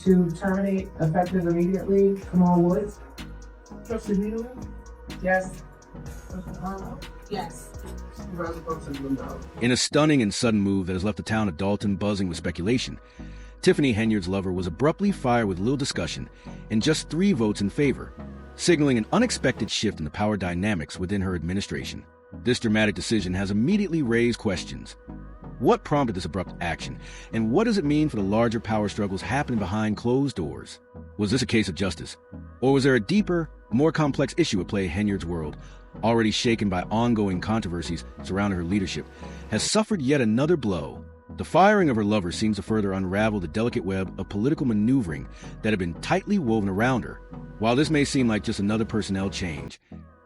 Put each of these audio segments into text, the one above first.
to terminate effective immediately. Kamal Woods. Trustee Needham? Yes. Trustee Arnold? Yes. Supervisor Brooks and Lindell. In a stunning and sudden move that has left the town of Dalton buzzing with speculation, Tiffany Henyard's lover was abruptly fired with little discussion and just 3 votes in favor, signaling an unexpected shift in the power dynamics within her administration. This dramatic decision has immediately raised questions. What prompted this abrupt action, and what does it mean for the larger power struggles happening behind closed doors? Was this a case of justice? Or was there a deeper, more complex issue at play? Henyard's world, already shaken by ongoing controversies surrounding her leadership, has suffered yet another blow. The firing of her lover seems to further unravel the delicate web of political maneuvering that had been tightly woven around her. While this may seem like just another personnel change,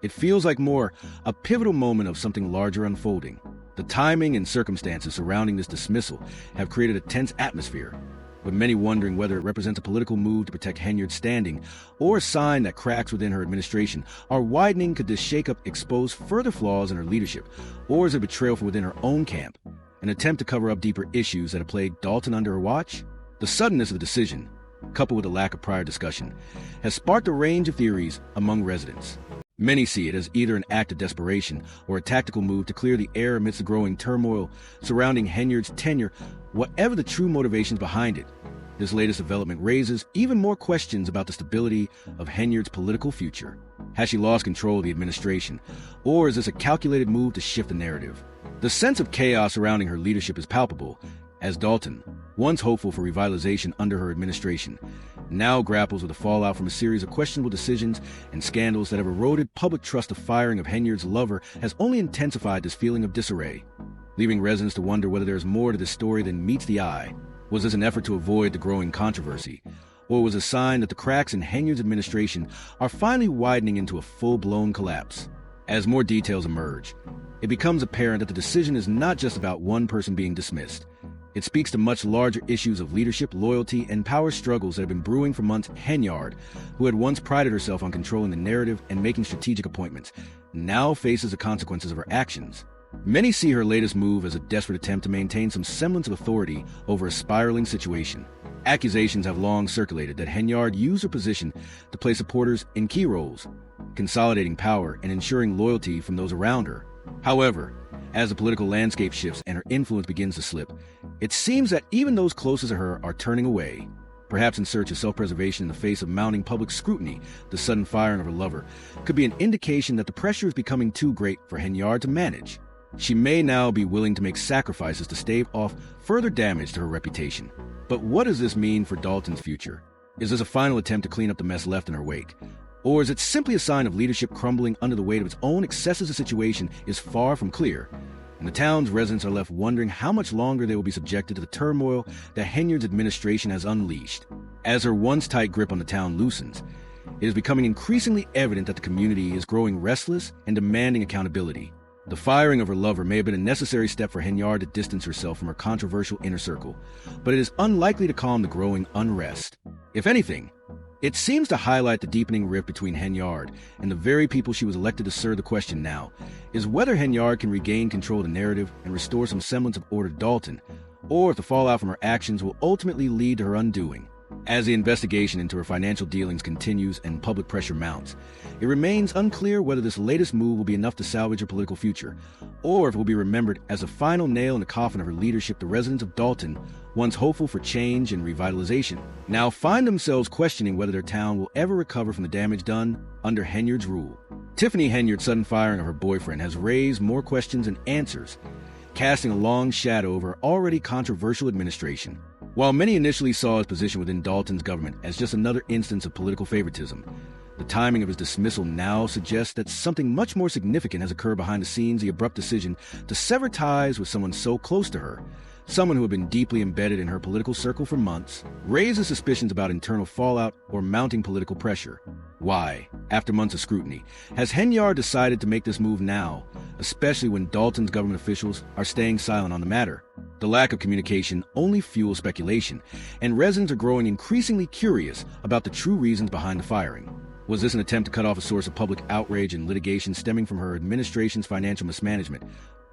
it feels like more a pivotal moment of something larger unfolding. The timing and circumstances surrounding this dismissal have created a tense atmosphere, with many wondering whether it represents a political move to protect Henyard's standing or a sign that cracks within her administration are widening. Could this shakeup expose further flaws in her leadership, or is it a betrayal from within her own camp, an attempt to cover up deeper issues that have plagued Dalton under her watch? The suddenness of the decision, coupled with a lack of prior discussion, has sparked a range of theories among residents. Many see it as either an act of desperation or a tactical move to clear the air amidst the growing turmoil surrounding Henyard's tenure. Whatever the true motivations behind it, this latest development raises even more questions about the stability of Henyard's political future. Has she lost control of the administration, or is this a calculated move to shift the narrative? The sense of chaos surrounding her leadership is palpable, as Dalton, once hopeful for revitalization under her administration, now grapples with the fallout from a series of questionable decisions and scandals that have eroded public trust. The firing of Henyard's lover has only intensified this feeling of disarray, leaving residents to wonder whether there is more to this story than meets the eye. Was this an effort to avoid the growing controversy, or was it a sign that the cracks in Henyard's administration are finally widening into a full-blown collapse? As more details emerge, it becomes apparent that the decision is not just about one person being dismissed. It speaks to much larger issues of leadership, loyalty, and power struggles that have been brewing for months. Henyard, who had once prided herself on controlling the narrative and making strategic appointments, now faces the consequences of her actions. Many see her latest move as a desperate attempt to maintain some semblance of authority over a spiraling situation. Accusations have long circulated that Henyard used her position to place supporters in key roles, consolidating power and ensuring loyalty from those around her. However, as the political landscape shifts and her influence begins to slip, it seems that even those closest to her are turning away, perhaps in search of self-preservation in the face of mounting public scrutiny. The sudden firing of her lover could be an indication that the pressure is becoming too great for Henyard to manage. She may now be willing to make sacrifices to stave off further damage to her reputation. But what does this mean for Dalton's future? Is this a final attempt to clean up the mess left in her wake? Or is it simply a sign of leadership crumbling under the weight of its own excesses? The situation is far from clear, and the town's residents are left wondering how much longer they will be subjected to the turmoil that Henyard's administration has unleashed. As her once tight grip on the town loosens, it is becoming increasingly evident that the community is growing restless and demanding accountability. The firing of her lover may have been a necessary step for Henyard to distance herself from her controversial inner circle, but it is unlikely to calm the growing unrest. If anything, it seems to highlight the deepening rift between Henyard and the very people she was elected to serve. The question now is whether Henyard can regain control of the narrative and restore some semblance of order to Dalton, or if the fallout from her actions will ultimately lead to her undoing. As the investigation into her financial dealings continues and public pressure mounts, it remains unclear whether this latest move will be enough to salvage her political future, or if it will be remembered as a final nail in the coffin of her leadership. The residents of Dalton, once hopeful for change and revitalization, now find themselves questioning whether their town will ever recover from the damage done under Henyard's rule. Tiffany Henyard's sudden firing of her boyfriend has raised more questions than answers, casting a long shadow over her already controversial administration. While many initially saw his position within Dalton's government as just another instance of political favoritism, the timing of his dismissal now suggests that something much more significant has occurred behind the scenes. The abrupt decision to sever ties with someone so close to her, someone who had been deeply embedded in her political circle for months, raises suspicions about internal fallout or mounting political pressure. Why, after months of scrutiny, has Henyard decided to make this move now, especially when Dalton's government officials are staying silent on the matter? The lack of communication only fuels speculation, and residents are growing increasingly curious about the true reasons behind the firing. Was this an attempt to cut off a source of public outrage and litigation stemming from her administration's financial mismanagement?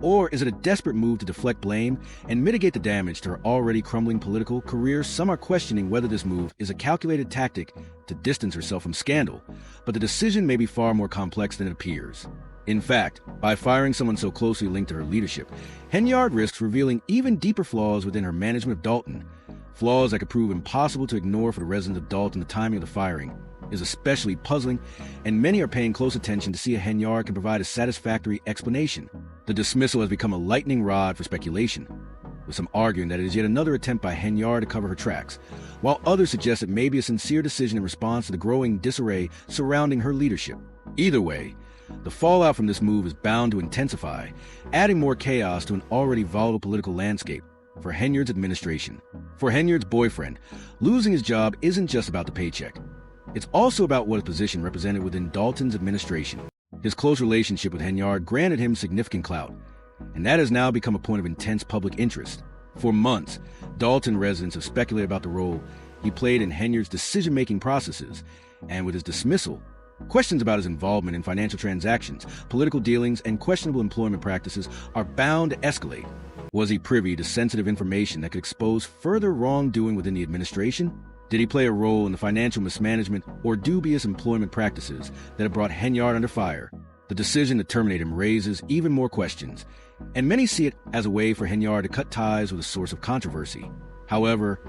Or is it a desperate move to deflect blame and mitigate the damage to her already crumbling political career? Some are questioning whether this move is a calculated tactic to distance herself from scandal, but the decision may be far more complex than it appears. In fact, by firing someone so closely linked to her leadership, Henyard risks revealing even deeper flaws within her management of Dalton. Flaws that could prove impossible to ignore for the residents of Dalton. The timing of the firing is especially puzzling, and many are paying close attention to see if Henyard can provide a satisfactory explanation. The dismissal has become a lightning rod for speculation, with some arguing that it is yet another attempt by Henyard to cover her tracks, while others suggest it may be a sincere decision in response to the growing disarray surrounding her leadership. Either way, the fallout from this move is bound to intensify, adding more chaos to an already volatile political landscape for Henyard's administration. For Henyard's boyfriend, losing his job isn't just about the paycheck. It's also about what his position represented within Dalton's administration. His close relationship with Henyard granted him significant clout, and that has now become a point of intense public interest. For months, Dalton residents have speculated about the role he played in Henyard's decision-making processes, and with his dismissal, questions about his involvement in financial transactions, political dealings, and questionable employment practices are bound to escalate. Was he privy to sensitive information that could expose further wrongdoing within the administration? Did he play a role in the financial mismanagement or dubious employment practices that have brought Henyard under fire? The decision to terminate him raises even more questions, and many see it as a way for Henyard to cut ties with a source of controversy. However,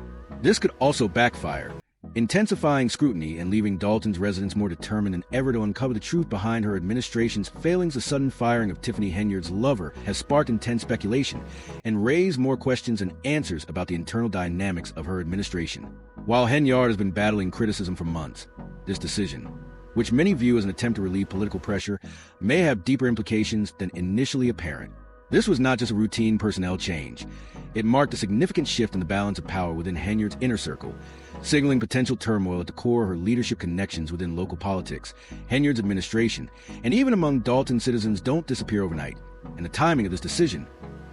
this could also backfire, intensifying scrutiny and leaving Dalton's residents more determined than ever to uncover the truth behind her administration's failings. The sudden firing of Tiffany Henyard's lover has sparked intense speculation and raised more questions and answers about the internal dynamics of her administration. While Henyard has been battling criticism for months, this decision, which many view as an attempt to relieve political pressure, may have deeper implications than initially apparent. This was not just a routine personnel change. It marked a significant shift in the balance of power within Henyard's inner circle, signaling potential turmoil at the core of her leadership connections within local politics. Henyard's administration, and even among Dalton citizens, don't disappear overnight, and the timing of this decision,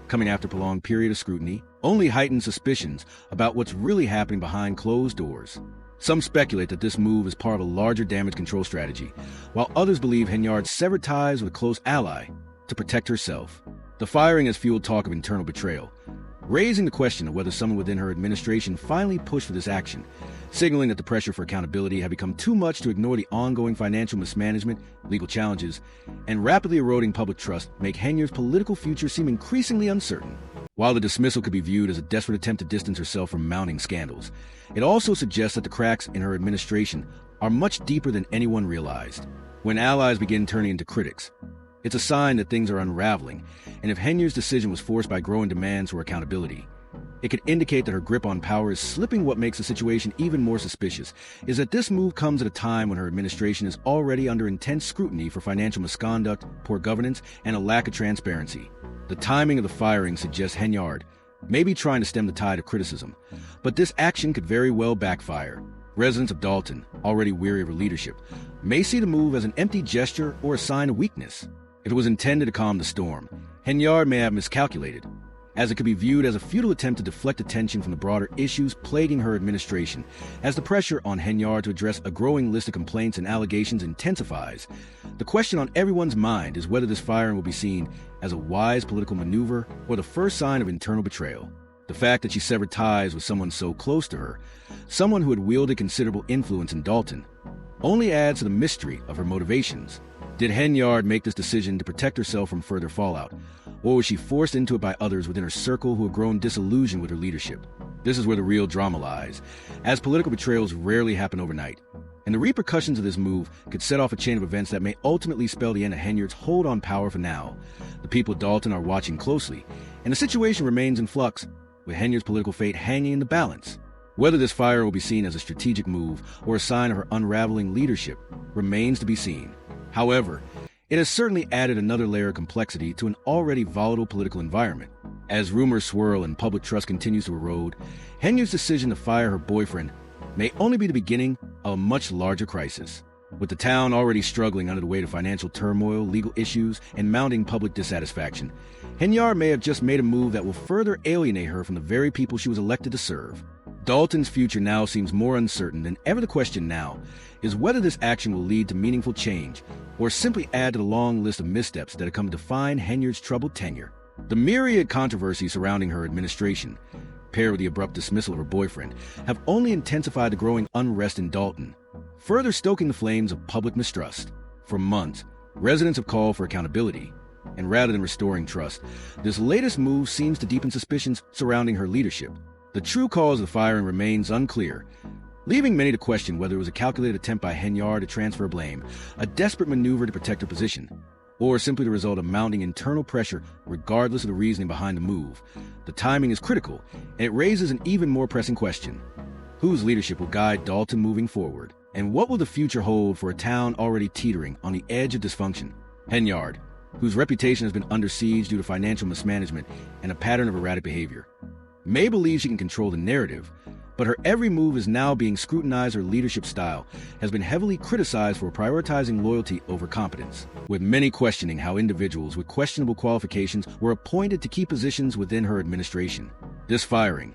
coming after a prolonged period of scrutiny, only heightens suspicions about what's really happening behind closed doors. Some speculate that this move is part of a larger damage control strategy, while others believe Henyard severed ties with a close ally to protect herself. The firing has fueled talk of internal betrayal, raising the question of whether someone within her administration finally pushed for this action, signaling that the pressure for accountability had become too much to ignore. The ongoing financial mismanagement, legal challenges, and rapidly eroding public trust make Henyard's political future seem increasingly uncertain. While the dismissal could be viewed as a desperate attempt to distance herself from mounting scandals, it also suggests that the cracks in her administration are much deeper than anyone realized. When allies begin turning into critics, it's a sign that things are unraveling, and if Henyard's decision was forced by growing demands for accountability, it could indicate that her grip on power is slipping. What makes the situation even more suspicious is that this move comes at a time when her administration is already under intense scrutiny for financial misconduct, poor governance, and a lack of transparency. The timing of the firing suggests Henyard may be trying to stem the tide of criticism, but this action could very well backfire. Residents of Dalton, already weary of her leadership, may see the move as an empty gesture or a sign of weakness. If it was intended to calm the storm, Henyard may have miscalculated, as it could be viewed as a futile attempt to deflect attention from the broader issues plaguing her administration. As the pressure on Henyard to address a growing list of complaints and allegations intensifies, the question on everyone's mind is whether this firing will be seen as a wise political maneuver or the first sign of internal betrayal. The fact that she severed ties with someone so close to her, someone who had wielded considerable influence in Dalton, only adds to the mystery of her motivations. Did Henyard make this decision to protect herself from further fallout, or was she forced into it by others within her circle who have grown disillusioned with her leadership? This is where the real drama lies, as political betrayals rarely happen overnight, and the repercussions of this move could set off a chain of events that may ultimately spell the end of Henyard's hold on power. For now, the people of Dalton are watching closely, and the situation remains in flux, with Henyard's political fate hanging in the balance. Whether this fire will be seen as a strategic move or a sign of her unraveling leadership remains to be seen. However, it has certainly added another layer of complexity to an already volatile political environment. As rumors swirl and public trust continues to erode, Henyard's decision to fire her boyfriend may only be the beginning of a much larger crisis. With the town already struggling under the weight of financial turmoil, legal issues, and mounting public dissatisfaction, Henyard may have just made a move that will further alienate her from the very people she was elected to serve. Dalton's future now seems more uncertain than ever. The question now is whether this action will lead to meaningful change or simply add to the long list of missteps that have come to define Henyard's troubled tenure. The myriad controversies surrounding her administration, paired with the abrupt dismissal of her boyfriend, have only intensified the growing unrest in Dalton, further stoking the flames of public mistrust. For months, residents have called for accountability, and rather than restoring trust, this latest move seems to deepen suspicions surrounding her leadership. The true cause of the firing remains unclear, leaving many to question whether it was a calculated attempt by Henyard to transfer blame, a desperate maneuver to protect her position, or simply the result of mounting internal pressure regardless of the reasoning behind the move. The timing is critical, and it raises an even more pressing question. Whose leadership will guide Dalton moving forward? And what will the future hold for a town already teetering on the edge of dysfunction? Henyard, whose reputation has been under siege due to financial mismanagement and a pattern of erratic behavior, may believe she can control the narrative, but her every move is now being scrutinized. Her leadership style has been heavily criticized for prioritizing loyalty over competence, with many questioning how individuals with questionable qualifications were appointed to key positions within her administration. This firing,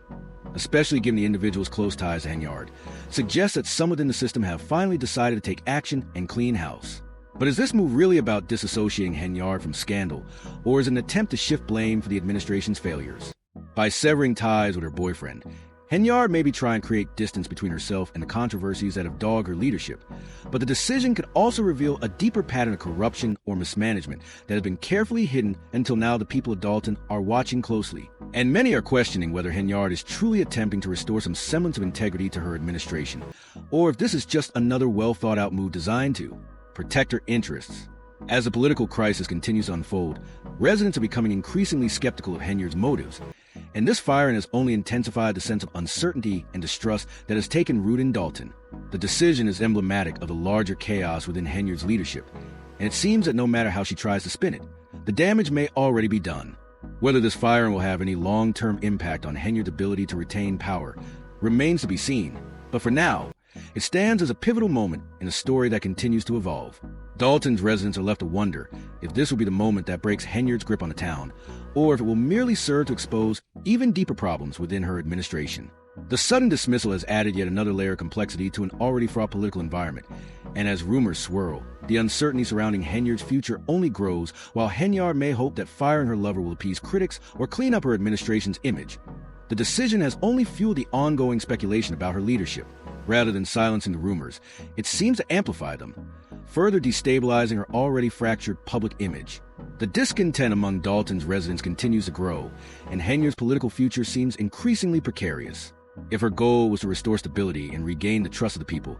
especially given the individual's close ties to Henyard, suggests that some within the system have finally decided to take action and clean house. But is this move really about disassociating Henyard from scandal, or is it an attempt to shift blame for the administration's failures? By severing ties with her boyfriend, Henyard may be trying to create distance between herself and the controversies that have dogged her leadership, but the decision could also reveal a deeper pattern of corruption or mismanagement that has been carefully hidden until now. The people of Dalton are watching closely, and many are questioning whether Henyard is truly attempting to restore some semblance of integrity to her administration, or if this is just another well-thought-out move designed to protect her interests. As the political crisis continues to unfold, residents are becoming increasingly skeptical of Henyard's motives, and this firing has only intensified the sense of uncertainty and distrust that has taken root in Dalton. The decision is emblematic of the larger chaos within Henyard's leadership, and it seems that no matter how she tries to spin it, the damage may already be done. Whether this firing will have any long-term impact on Henyard's ability to retain power remains to be seen, but for now, it stands as a pivotal moment in a story that continues to evolve. Dalton's residents are left to wonder if this will be the moment that breaks Henyard's grip on the town, or if it will merely serve to expose even deeper problems within her administration. The sudden dismissal has added yet another layer of complexity to an already fraught political environment, and as rumors swirl, the uncertainty surrounding Henyard's future only grows. While Henyard may hope that firing her lover will appease critics or clean up her administration's image, the decision has only fueled the ongoing speculation about her leadership. Rather than silencing the rumors, it seems to amplify them, further destabilizing her already fractured public image. The discontent among Dalton's residents continues to grow, and Henyard's political future seems increasingly precarious. If her goal was to restore stability and regain the trust of the people,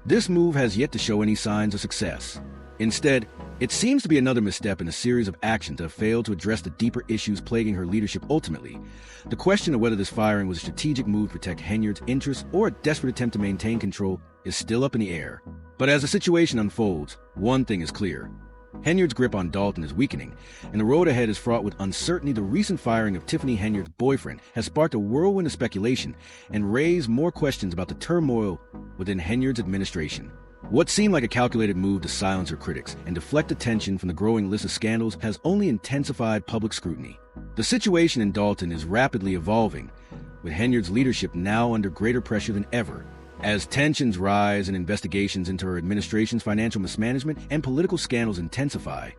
this move has yet to show any signs of success. Instead, it seems to be another misstep in a series of actions that have failed to address the deeper issues plaguing her leadership. Ultimately, the question of whether this firing was a strategic move to protect Henyard's interests or a desperate attempt to maintain control is still up in the air. But as the situation unfolds, one thing is clear. Henyard's grip on Dalton is weakening, and the road ahead is fraught with uncertainty. The recent firing of Tiffany Henyard's boyfriend has sparked a whirlwind of speculation and raised more questions about the turmoil within Henyard's administration. What seemed like a calculated move to silence her critics and deflect attention from the growing list of scandals has only intensified public scrutiny. The situation in Dalton is rapidly evolving, with Henyard's leadership now under greater pressure than ever. As tensions rise and investigations into her administration's financial mismanagement and political scandals intensify,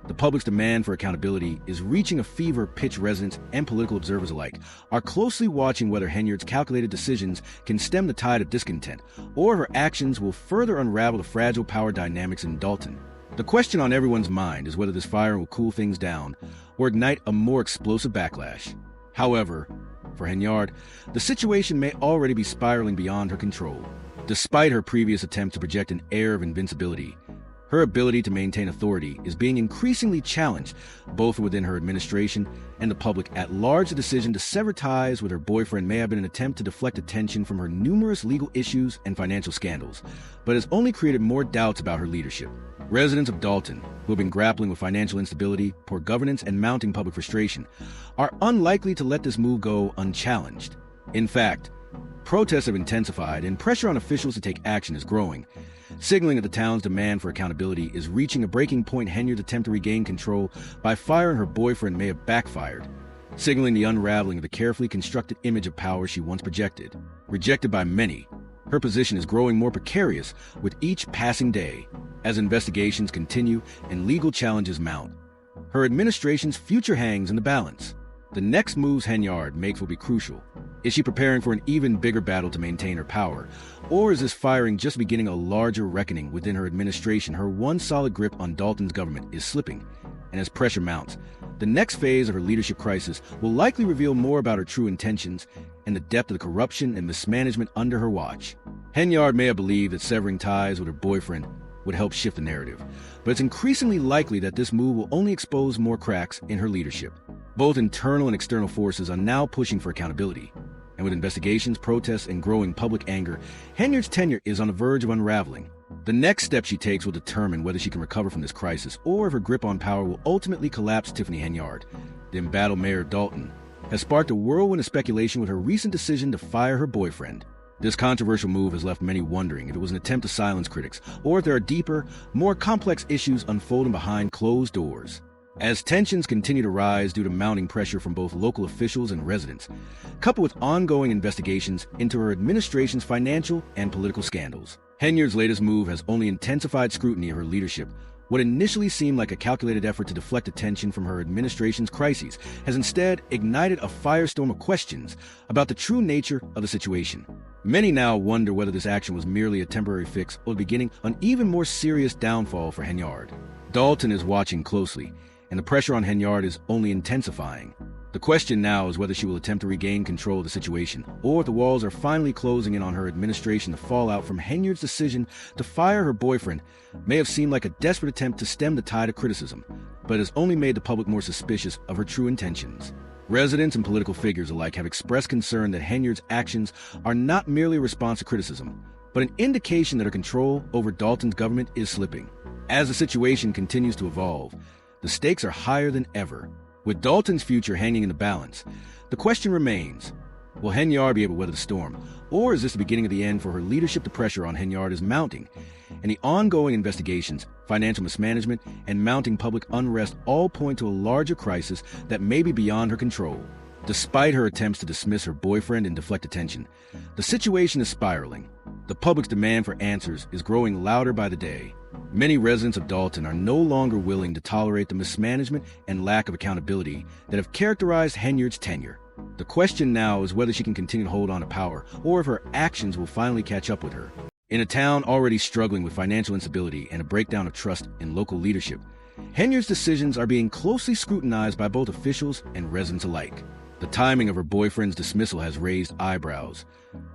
the public's demand for accountability is reaching a fever pitch. Residents and political observers alike are closely watching whether Henyard's calculated decisions can stem the tide of discontent, or her actions will further unravel the fragile power dynamics in Dalton. The question on everyone's mind is whether this firing will cool things down or ignite a more explosive backlash. However, for Henyard, the situation may already be spiraling beyond her control. Despite her previous attempt to project an air of invincibility, her ability to maintain authority is being increasingly challenged, both within her administration and the public at large. The decision to sever ties with her boyfriend may have been an attempt to deflect attention from her numerous legal issues and financial scandals, but has only created more doubts about her leadership. Residents of Dalton, who have been grappling with financial instability, poor governance, and mounting public frustration, are unlikely to let this move go unchallenged. In fact, protests have intensified and pressure on officials to take action is growing, signaling that the town's demand for accountability is reaching a breaking point. Henyard's attempt to regain control by firing her boyfriend may have backfired, signaling the unraveling of the carefully constructed image of power she once projected. Rejected by many, her position is growing more precarious with each passing day. As investigations continue and legal challenges mount, her administration's future hangs in the balance. The next moves Henyard makes will be crucial. Is she preparing for an even bigger battle to maintain her power? Or is this firing just beginning a larger reckoning within her administration? Her one solid grip on Dalton's government is slipping. And as pressure mounts, the next phase of her leadership crisis will likely reveal more about her true intentions and the depth of the corruption and mismanagement under her watch. Henyard may have believed that severing ties with her boyfriend would help shift the narrative, but it's increasingly likely that this move will only expose more cracks in her leadership. Both internal and external forces are now pushing for accountability, and with investigations, protests, and growing public anger, Henyard's tenure is on the verge of unraveling. The next step she takes will determine whether she can recover from this crisis, or if her grip on power will ultimately collapse. Tiffany Henyard, the embattled Mayor Dalton, has sparked a whirlwind of speculation with her recent decision to fire her boyfriend. This controversial move has left many wondering if it was an attempt to silence critics, or if there are deeper, more complex issues unfolding behind closed doors. As tensions continue to rise due to mounting pressure from both local officials and residents, coupled with ongoing investigations into her administration's financial and political scandals, Henyard's latest move has only intensified scrutiny of her leadership. What initially seemed like a calculated effort to deflect attention from her administration's crises has instead ignited a firestorm of questions about the true nature of the situation. Many now wonder whether this action was merely a temporary fix or the beginning of an even more serious downfall for Henyard. Dalton is watching closely, and the pressure on Henyard is only intensifying. The question now is whether she will attempt to regain control of the situation, or if the walls are finally closing in on her administration. The fallout from Henyard's decision to fire her boyfriend may have seemed like a desperate attempt to stem the tide of criticism, but has only made the public more suspicious of her true intentions. Residents and political figures alike have expressed concern that Henyard's actions are not merely a response to criticism, but an indication that her control over Dalton's government is slipping. As the situation continues to evolve, the stakes are higher than ever. With Dalton's future hanging in the balance, the question remains, will Henyard be able to weather the storm, or is this the beginning of the end for her leadership? The pressure on Henyard is mounting, and the ongoing investigations, financial mismanagement, and mounting public unrest all point to a larger crisis that may be beyond her control. Despite her attempts to dismiss her boyfriend and deflect attention, the situation is spiraling. The public's demand for answers is growing louder by the day. Many residents of Dalton are no longer willing to tolerate the mismanagement and lack of accountability that have characterized Henyard's tenure. The question now is whether she can continue to hold on to power, or if her actions will finally catch up with her. In a town already struggling with financial instability and a breakdown of trust in local leadership, Henyard's decisions are being closely scrutinized by both officials and residents alike. The timing of her boyfriend's dismissal has raised eyebrows,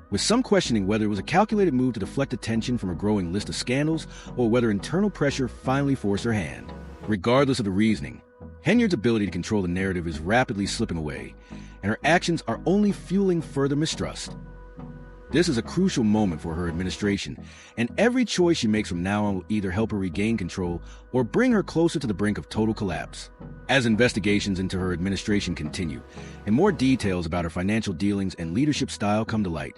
with some questioning whether it was a calculated move to deflect attention from a growing list of scandals or whether internal pressure finally forced her hand. Regardless of the reasoning, Henyard's ability to control the narrative is rapidly slipping away, and her actions are only fueling further mistrust. This is a crucial moment for her administration, and every choice she makes from now on will either help her regain control or bring her closer to the brink of total collapse. As investigations into her administration continue, and more details about her financial dealings and leadership style come to light,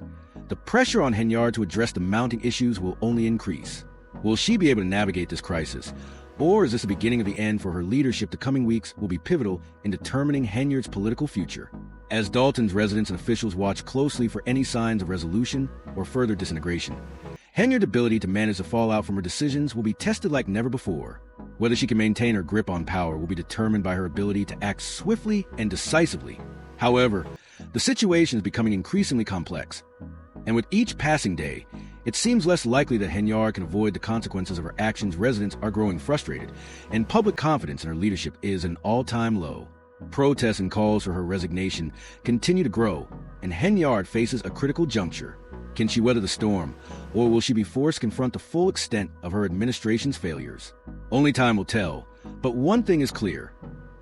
the pressure on Henyard to address the mounting issues will only increase. Will she be able to navigate this crisis, or is this the beginning of the end for her leadership? The coming weeks will be pivotal in determining Henyard's political future. As Dalton's residents and officials watch closely for any signs of resolution or further disintegration, Henyard's ability to manage the fallout from her decisions will be tested like never before. Whether she can maintain her grip on power will be determined by her ability to act swiftly and decisively. However, the situation is becoming increasingly complex, and with each passing day, it seems less likely that Henyard can avoid the consequences of her actions. Residents are growing frustrated, and public confidence in her leadership is an all-time low. Protests and calls for her resignation continue to grow, and Henyard faces a critical juncture. Can she weather the storm, or will she be forced to confront the full extent of her administration's failures? Only time will tell, but one thing is clear.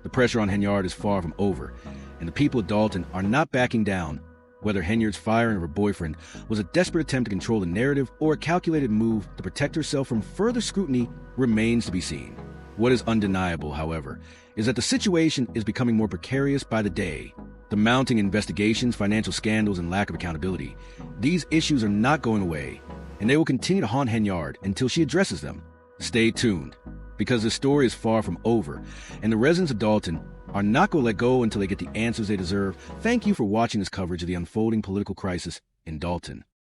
The pressure on Henyard is far from over, and the people of Dalton are not backing down. Whether Henyard's firing of her boyfriend was a desperate attempt to control the narrative or a calculated move to protect herself from further scrutiny remains to be seen. What is undeniable, however, is that the situation is becoming more precarious by the day. The mounting investigations, financial scandals, and lack of accountability, these issues are not going away, and they will continue to haunt Henyard until she addresses them. Stay tuned, because the story is far from over, and the residents of Dalton are not going to let go until they get the answers they deserve. Thank you for watching this coverage of the unfolding political crisis in Dalton.